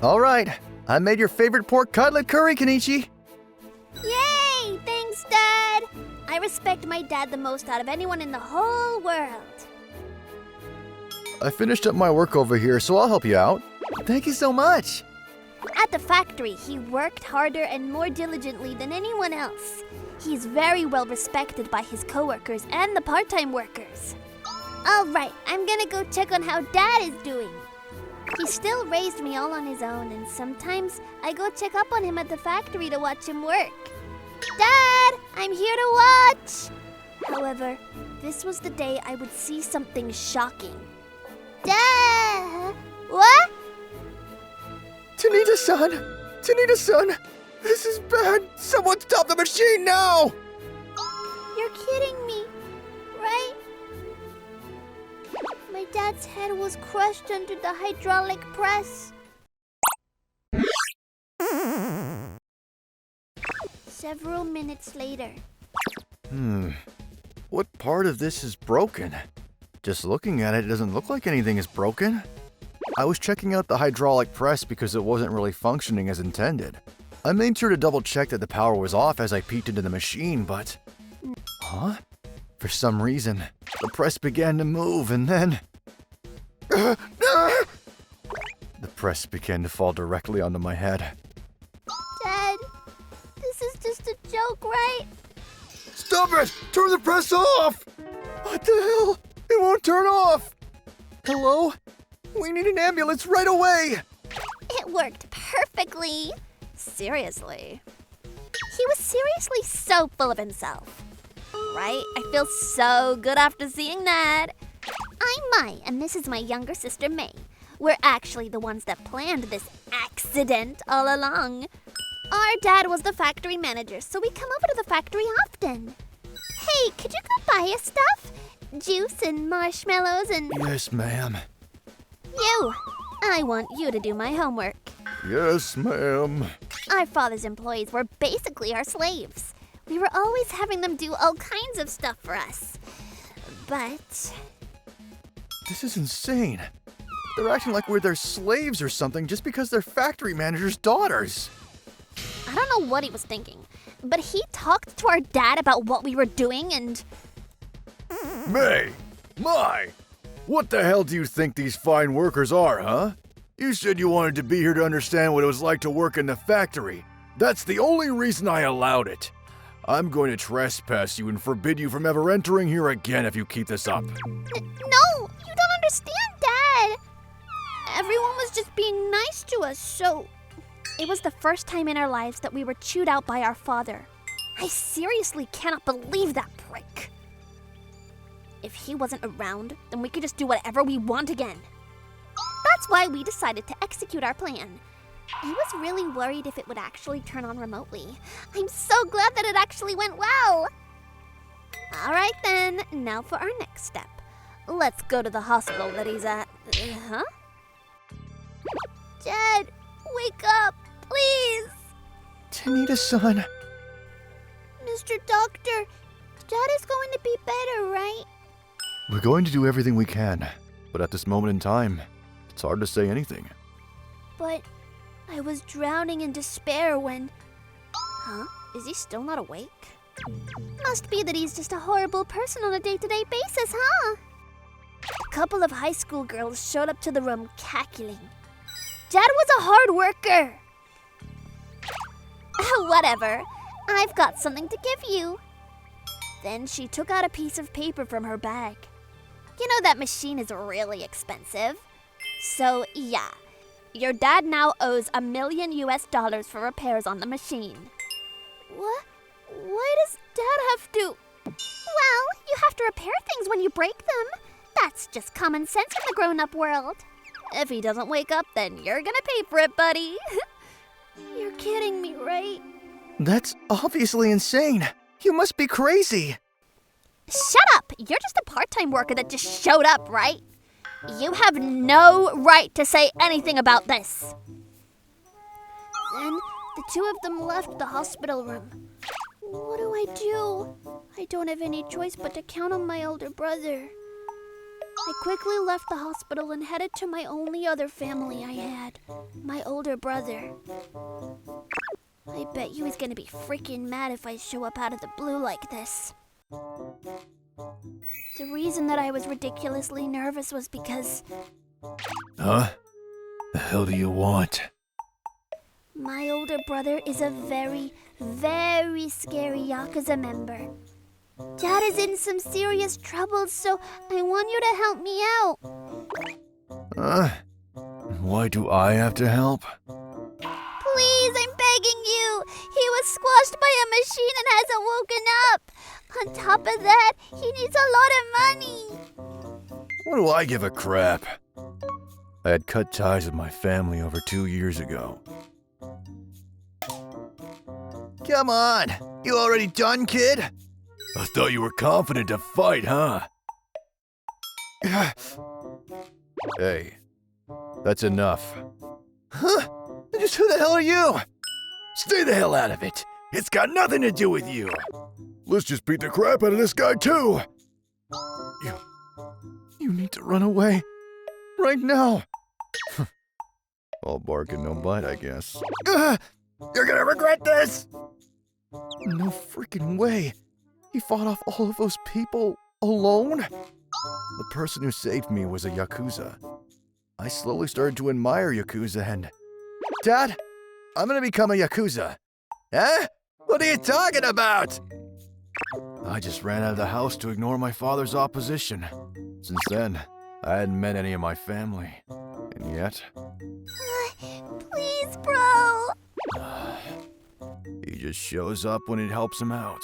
All right, I made your favorite pork cutlet curry, Kenichi. Yay! Thanks, Dad! I respect my dad the most out of anyone in the whole world. I finished up my work over here, so I'll help you out. Thank you so much. At the factory, he worked harder and more diligently than anyone else. He's very well respected by his coworkers and the part-time workers. All right, I'm gonna go check on how Dad is doing. He still raised me all on his own, and sometimes I go check up on him at the factory to watch him work. Dad, I'm here to watch! However, this was the day I would see something shocking. Dad! What? Tanita-san! Tanita-san! This is bad! Someone stop the machine now! You're kidding me, right? My dad's head was crushed under the hydraulic press. Several minutes later. What part of this is broken? Just looking at it, it doesn't look like anything is broken. I was checking out the hydraulic press because it wasn't really functioning as intended. I made sure to double check that the power was off as I peeked into the machine, but... Huh? For some reason, the press began to move and then... The press began to fall directly onto my head. Dad, this is just a joke, right? Stop it! Turn the press off! What the hell? It won't turn off! Hello? We need an ambulance right away! It worked perfectly. Seriously. He was seriously so full of himself. Right? I feel so good after seeing that. I'm Mai, and this is my younger sister May. We're actually the ones that planned this accident all along. Our dad was the factory manager, so we come over to the factory often. Hey, could you go buy us stuff? Juice and marshmallows and... Yes, ma'am. You! I want you to do my homework. Yes, ma'am. Our father's employees were basically our slaves. We were always having them do all kinds of stuff for us. But... This is insane. They're acting like we're their slaves or something just because they're factory manager's daughters. I don't know what he was thinking, but he talked to our dad about what we were doing and... May! My! What the hell do you think these fine workers are, huh? You said you wanted to be here to understand what it was like to work in the factory. That's the only reason I allowed it. I'm going to trespass you and forbid you from ever entering here again if you keep this up. No, you don't understand, Dad. Everyone was just being nice to us, so... It was the first time in our lives that we were chewed out by our father. I seriously cannot believe that prick. If he wasn't around, then we could just do whatever we want again. That's why we decided to execute our plan. I was really worried if it would actually turn on remotely. I'm so glad that it actually went well. All right then, now for our next step. Let's go to the hospital that he's at. Huh? Dad, wake up, please. Tanita-san. Mr. Doctor, Dad is going to be better, right? We're going to do everything we can, but at this moment in time, it's hard to say anything. But I was drowning in despair when... Huh? Is he still not awake? Must be that he's just a horrible person on a day-to-day basis, huh? A couple of high school girls showed up to the room cackling. Dad was a hard worker. Whatever. I've got something to give you. Then she took out a piece of paper from her bag. You know that machine is really expensive. So, yeah. Your dad now owes $1 million for repairs on the machine. What? Why does Dad have to? Well, you have to repair things when you break them. That's just common sense in the grown-up world. If he doesn't wake up, then you're gonna pay for it, buddy. You're kidding me, right? That's obviously insane. You must be crazy. Shut up! You're just a part-time worker that just showed up, right? You have no right to say anything about this. Then the two of them left the hospital room. What do? I don't have any choice but to count on my older brother. I quickly left the hospital and headed to my only other family I had, my older brother. I bet you he's gonna be freaking mad if I show up out of the blue like this. The reason that I was ridiculously nervous was because... Huh? The hell do you want? my older brother is a very, very scary Yakuza member. Dad is in some serious trouble, so I want you to help me out. Why do I have to help? Please, I'm begging you. He was squashed by a machine and hasn't woken up. On top of that, he needs a lot of money. What do I give a crap? I had cut ties with my family over 2 years ago. Come on! You already done, kid? I thought you were confident to fight, huh? Hey, that's enough. Huh? Just who the hell are you? Stay the hell out of it. It's got nothing to do with you. Let's just beat the crap out of this guy, too. You need to run away. Right now. All bark and no bite, I guess. You're gonna regret this! No freaking way. He fought off all of those people alone? The person who saved me was a Yakuza. I slowly started to admire Yakuza and... Dad, I'm gonna become a Yakuza. Huh? What are you talking about? I just ran out of the house to ignore my father's opposition. Since then, I hadn't met any of my family. And yet... Please, bro. He just shows up when it helps him out.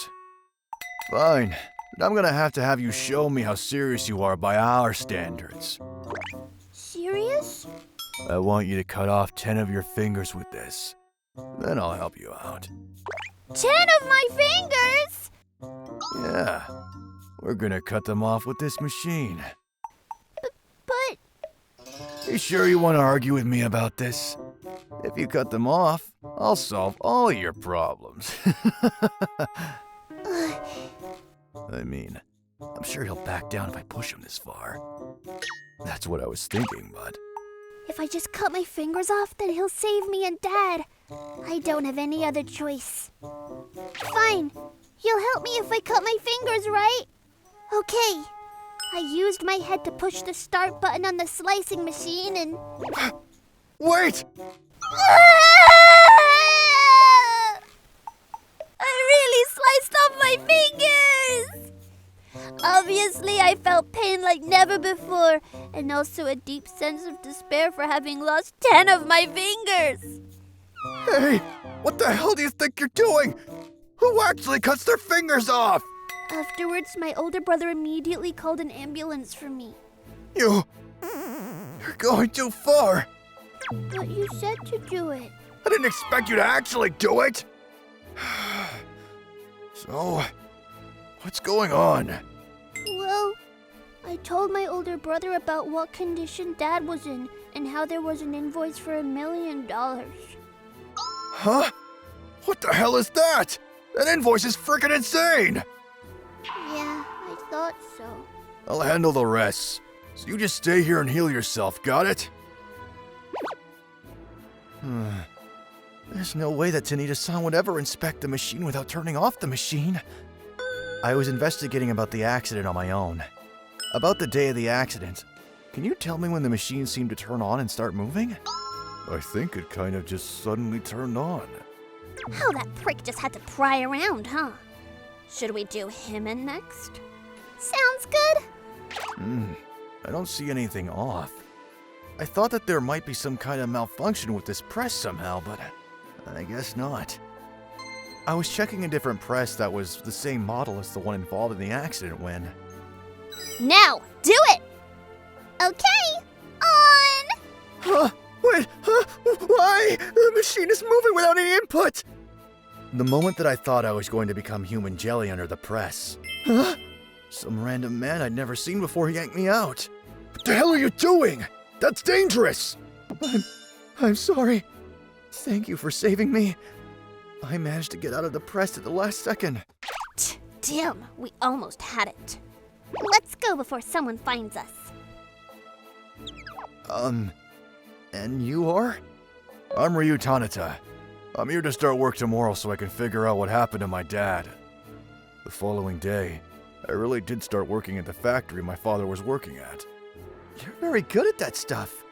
Fine, but I'm gonna have to have you show me how serious you are by our standards. Serious? I want you to cut off 10 of your fingers with this. Then I'll help you out. 10 of my fingers? Yeah, we're gonna cut them off with this machine. But... You sure you want to argue with me about this? If you cut them off, I'll solve all your problems. I mean, I'm sure he'll back down if I push him this far. That's what I was thinking, but... If I just cut my fingers off, then he'll save me and Dad. I don't have any other choice. Fine. You'll help me if I cut my fingers, right? Okay. I used my head to push the start button on the slicing machine and... Wait! I really sliced off my fingers! Obviously, I felt pain like never before, and also a deep sense of despair for having lost 10 of my fingers. Hey, what the hell do you think you're doing? Who actually cuts their fingers off? Afterwards, my older brother immediately called an ambulance for me. You're going too far. But you said to do it. I didn't expect you to actually do it. So, what's going on? Well, I told my older brother about what condition Dad was in and how there was an invoice for $1 million. Huh? What the hell is that? That invoice is freaking insane! Yeah, I thought so. I'll handle the rest. So you just stay here and heal yourself, got it? There's no way that Tanita-san would ever inspect the machine without turning off the machine. I was investigating about the accident on my own. About the day of the accident, can you tell me when the machine seemed to turn on and start moving? I think it kind of just suddenly turned on. How that prick just had to pry around, huh? Should we do him in next? Sounds good. I don't see anything off. I thought that there might be some kind of malfunction with this press somehow, but I guess not. I was checking a different press that was the same model as the one involved in the accident when... Now, do it! Okay, on! Huh? Wait, huh? Why? The machine is moving without any input! The moment that I thought I was going to become human jelly under the press. Huh? Some random man I'd never seen before yanked me out. What the hell are you doing? That's dangerous! I'm sorry. Thank you for saving me. I managed to get out of the press at the last second. Damn, we almost had it. Let's go before someone finds us. And you are? I'm Ryu Tanata. I'm here to start work tomorrow so I can figure out what happened to my dad. The following day, I really did start working at the factory my father was working at. You're very good at that stuff.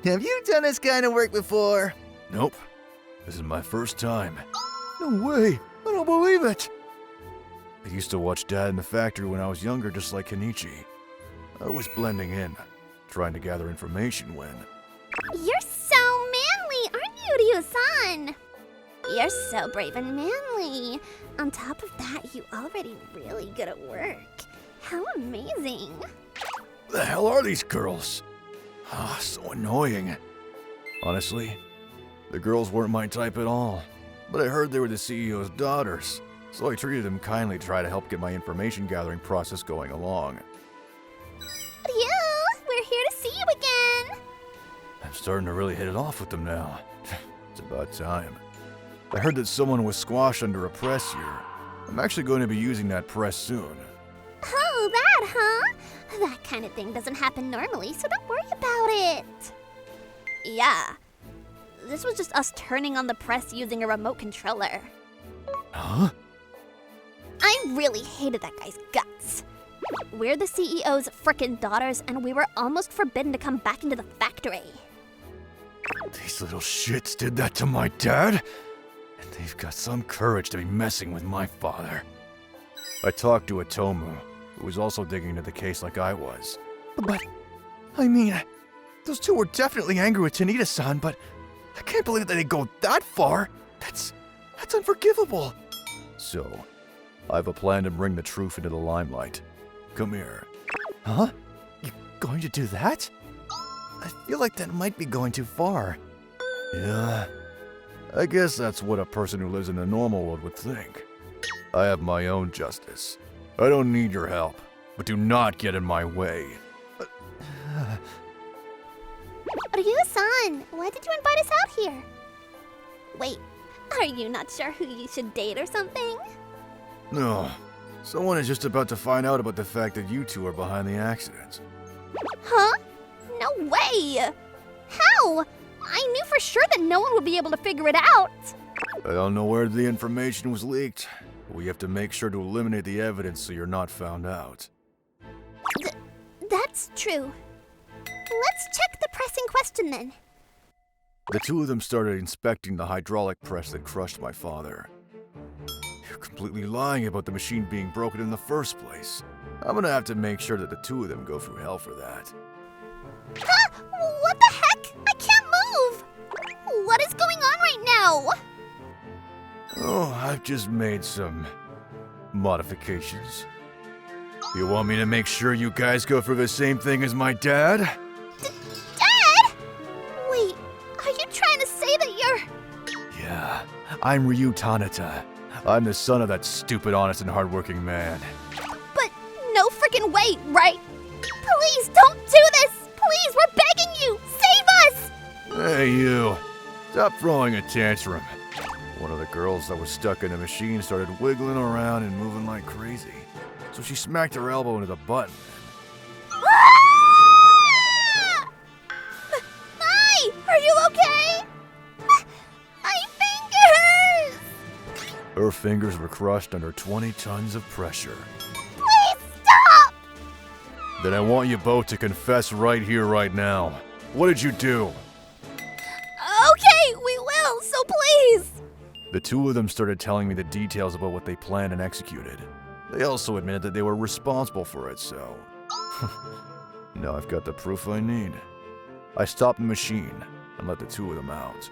Have you done this kind of work before? Nope. This is my first time. No way! I don't believe it! I used to watch Dad in the factory when I was younger, just like Kenichi. I was blending in, trying to gather information when... You're so manly, aren't you, Ryu-san? You're so brave and manly. On top of that, you already really good at work. How amazing. The hell are these girls? Ah, so annoying. Honestly, the girls weren't my type at all. But I heard they were the CEO's daughters, so I treated them kindly to try to help get my information gathering process going along. Ryu, we're here to see you again. I'm starting to really hit it off with them now. It's about time. I heard that someone was squashed under a press here. I'm actually going to be using that press soon. Oh, that, huh? That kind of thing doesn't happen normally, so don't worry about it. Yeah. This was just us turning on the press using a remote controller. Huh? I really hated that guy's guts. We're the CEO's frickin' daughters, and we were almost forbidden to come back into the factory. These little shits did that to my dad? And they've got some courage to be messing with my father. I talked to Atomu, who was also digging into the case like I was. But, I mean, those two were definitely angry with Tanita-san, but I can't believe that they'd go that far. That's unforgivable. So, I have a plan to bring the truth into the limelight. Come here. Huh? You going to do that? I feel like that might be going too far. Yeah. I guess that's what a person who lives in the normal world would think. I have my own justice. I don't need your help, but do not get in my way. Ryu-san, why did you invite us out here? Wait, are you not sure who you should date or something? No. Someone is just about to find out about the fact that you two are behind the accident. Huh? No way! How? I knew for sure that no one would be able to figure it out. I don't know where the information was leaked. We have to make sure to eliminate the evidence so you're not found out. That's true. Let's check the press in question then. The two of them started inspecting the hydraulic press that crushed my father. You're completely lying about the machine being broken in the first place. I'm gonna have to make sure that the two of them go through hell for that. Huh? What the heck? I can't move! What is going on right now? Oh, I've just made some modifications. You want me to make sure you guys go through the same thing as my dad? Dad? Wait, are you trying to say that you're... Yeah, I'm Ryu Tanata. I'm the son of that stupid, honest, and hardworking man. But no freaking way, right? Please don't do this! Please, we're begging you! Save us! Hey, you. Stop throwing a tantrum. One of the girls that was stuck in the machine started wiggling around and moving like crazy. So she smacked her elbow into the button. Ah! Hi! Are you okay? My fingers! Her fingers were crushed under 20 tons of pressure. Please stop! Then I want you both to confess right here, right now. What did you do? Okay, we will, so please! The two of them started telling me the details about what they planned and executed. They also admitted that they were responsible for it, so... Now I've got the proof I need. I stopped the machine and let the two of them out.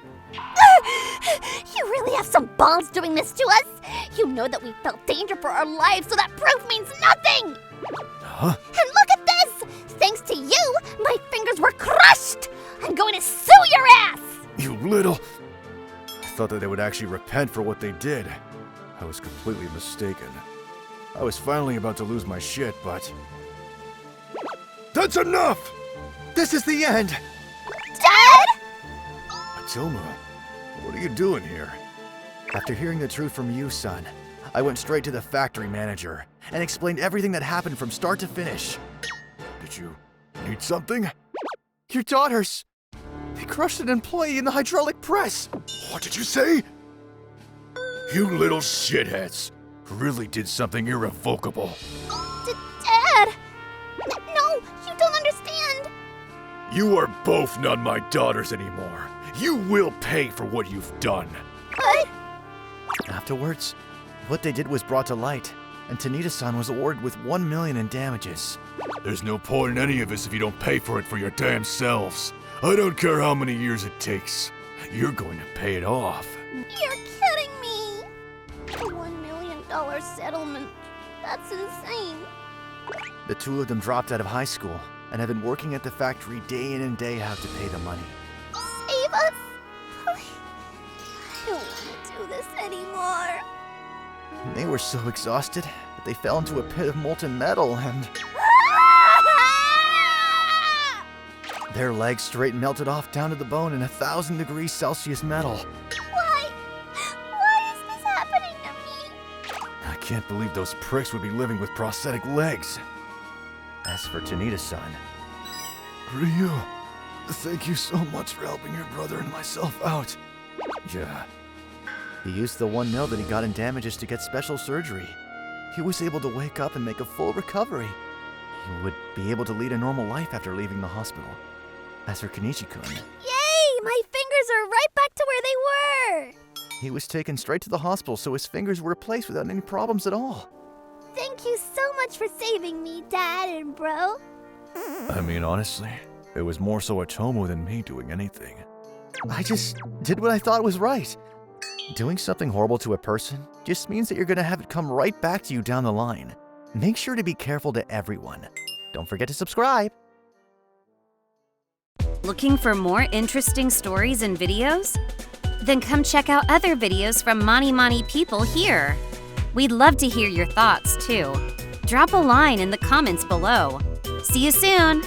You really have some balls doing this to us? You know that we felt danger for our lives, so that proof means nothing! Huh? And look at this! Thanks to you, my fingers were crushed! I'm going to sue your ass! You little... I thought that they would actually repent for what they did. I was completely mistaken. I was finally about to lose my shit, but... That's enough! This is the end! Dad? Tilma, what are you doing here? After hearing the truth from you, son, I went straight to the factory manager and explained everything that happened from start to finish. Did you need something? Your daughters. They crushed an employee in the hydraulic press. What did you say? You little shitheads. Really did something irrevocable. Dad! No, you don't understand. You are both not my daughters anymore. You will pay for what you've done. What? Afterwards, what they did was brought to light, and Tanita-san was awarded with 1 million in damages. There's no point in any of this if you don't pay for it for your damn selves. I don't care how many years it takes. You're going to pay it off. You're kidding me. A $1 million settlement. That's insane. The two of them dropped out of high school and have been working at the factory day in and day out to pay the money. Save us. Please. I don't want to do this anymore. They were so exhausted that they fell into a pit of molten metal and their legs straight melted off down to the bone in 1,000 degrees Celsius metal. Why? Why is this happening to me? I can't believe those pricks would be living with prosthetic legs. As for Tanita-san, Ryu, thank you so much for helping your brother and myself out. Yeah. He used the 1 mil that he got in damages to get special surgery. He was able to wake up and make a full recovery. He would be able to lead a normal life after leaving the hospital. As for Kenichi-kun, Yay! My fingers are right back to where they were! he was taken straight to the hospital so his fingers were replaced without any problems at all. Thank you so much for saving me, Dad and Bro. I mean, honestly, it was more so Atomo than me doing anything. I just did what I thought was right. Doing something horrible to a person just means that you're gonna have it come right back to you down the line. Make sure to be careful to everyone. Don't forget to subscribe. Looking for more interesting stories and videos? Then come check out other videos from Mani Mani people here. We'd love to hear your thoughts too. Drop a line in the comments below. See you soon!